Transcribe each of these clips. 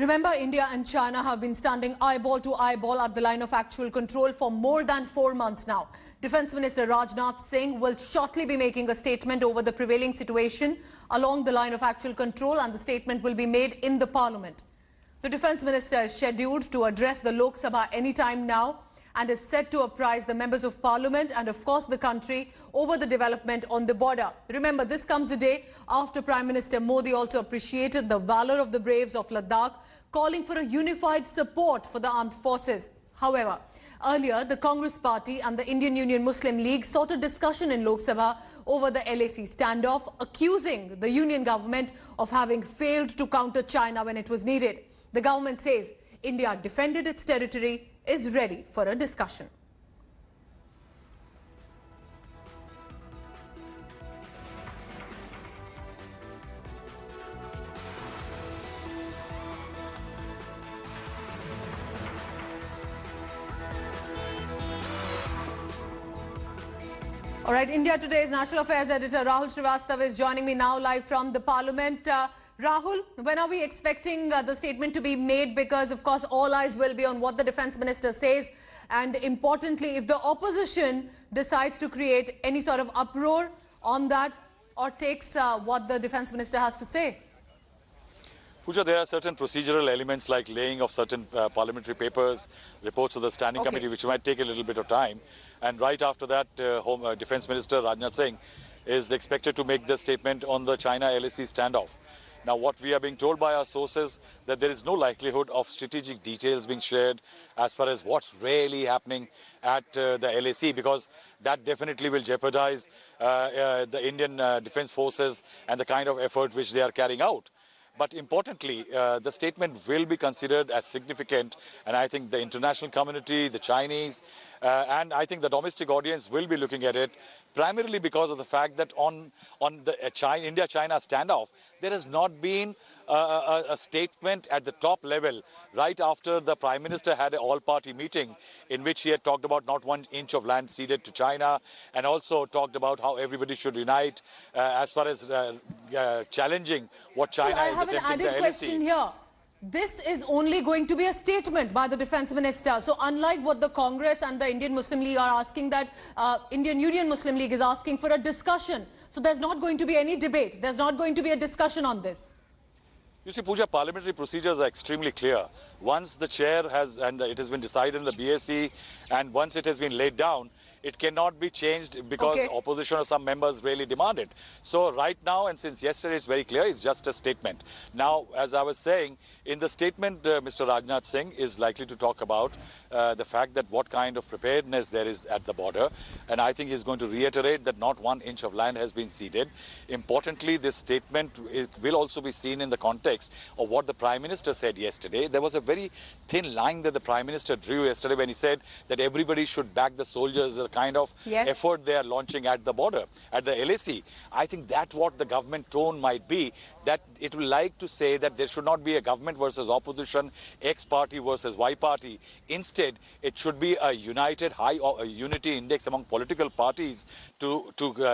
Remember, India and China have been standing eyeball to eyeball at the line of actual control for more than 4 months now. Defence Minister Rajnath Singh will shortly be making a statement over the prevailing situation along the line of actual control, and the statement will be made in the Parliament. The Defence Minister is scheduled to address the Lok Sabha any time now and is set to apprise the members of Parliament and of course the country over the development on the border. Remember, this comes a day after Prime Minister Modi also appreciated the valour of the braves of Ladakh, calling for a unified support for the armed forces. However, earlier the Congress Party and the Indian Union Muslim League sought a discussion in Lok Sabha over the LAC standoff, accusing the Union government of having failed to counter China when it was needed. The government says India defended its territory, is ready for a discussion. All right, India Today's National Affairs Editor Rahul Srivastava is joining me now live from the Parliament. Rahul, when are we expecting the statement to be made? Because, of course, all eyes will be on what the Defence Minister says. And importantly, if the opposition decides to create any sort of uproar on that or takes what the Defence Minister has to say. Pooja, there are certain procedural elements like laying of certain parliamentary papers, reports of the Standing Committee, which might take a little bit of time. And right after that, Defence Minister Rajnath Singh is expected to make the statement on the China-LAC standoff. Now, what we are being told by our sources that there is no likelihood of strategic details being shared as far as what's really happening at the LAC, because that definitely will jeopardize the Indian Defence Forces and the kind of effort which they are carrying out. But importantly, the statement will be considered as significant, and I think the international community, the Chinese, and I think the domestic audience will be looking at it, primarily because of the fact that on the India-China standoff, there has not been a statement at the top level right after the Prime Minister had an all-party meeting in which he had talked about not 1 inch of land ceded to China, and also talked about how everybody should unite as far as challenging what China is attempting to LAC. I have an added question here. This is only going to be a statement by the Defence Minister. So unlike what the Congress and the Indian Muslim League are asking, that Indian Union Muslim League is asking for a discussion. So there's not going to be any debate. There's not going to be a discussion on this. You see, Pooja, parliamentary procedures are extremely clear. Once the chair has, and it has been decided in the BSc, and once it has been laid down, it cannot be changed because opposition or some members really demand it. So right now, and since yesterday it's very clear, it's just a statement. Now, as I was saying, in the statement, Mr. Rajnath Singh is likely to talk about the fact that what kind of preparedness there is at the border. And I think he's going to reiterate that not 1 inch of land has been ceded. Importantly, this statement will also be seen in the context of what the Prime Minister said yesterday. There was a very thin line that the Prime Minister drew yesterday when he said that everybody should back the soldiers, the kind of effort they are launching at the border, at the LAC. I think that's what the government tone might be, that it will like to say that there should not be a government versus opposition, X party versus Y party. Instead, it should be a united high unity index among political parties to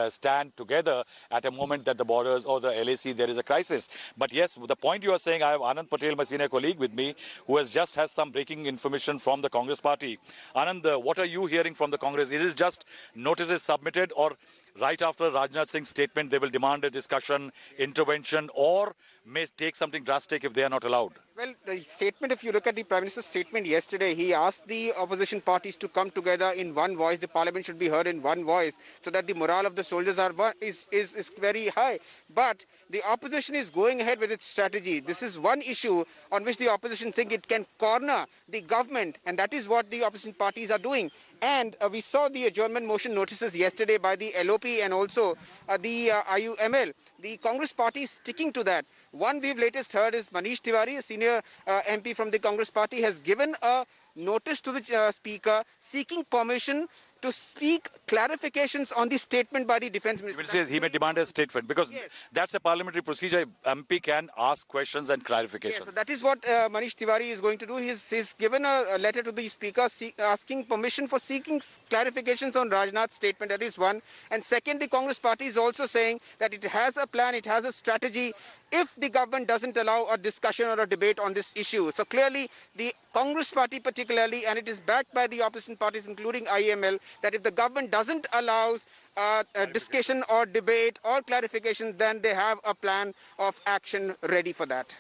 stand together at a moment that the borders or the LAC there is a crisis. But yes, the point you are saying, I have Anand Patel, my senior colleague, with me, who has some breaking information from the Congress party. Anand, what are you hearing from the Congress? It is just notices submitted, or right after Rajnath Singh's statement they will demand a discussion, intervention, or may take something drastic if they are not allowed? Well, the statement, if you look at the Prime Minister's statement yesterday, he asked the opposition parties to come together in one voice. The Parliament should be heard in one voice so that the morale of the soldiers is very high. But the opposition is going ahead with its strategy. This is one issue on which the opposition think it can corner the government, and that is what the opposition parties are doing. And we saw the adjournment motion notices yesterday by the LOP and also the IUML. The Congress party is sticking to that. One we've latest heard is Manish Tiwari, a senior MP from the Congress party, has given a notice to the Speaker seeking permission to seek clarifications on the statement by the Defence Minister. He may demand a statement because that's a parliamentary procedure. MP can ask questions and clarifications. Yes, so that is what Manish Tiwari is going to do. He's given a letter to the Speaker asking permission for seeking clarifications on Rajnath's statement. That is one. And second, the Congress party is also saying that it has a plan, it has a strategy if the government doesn't allow a discussion or a debate on this issue. So clearly, the Congress party particularly, and it is backed by the opposition parties, including IML, that if the government doesn't allow a discussion or debate or clarification, then they have a plan of action ready for that.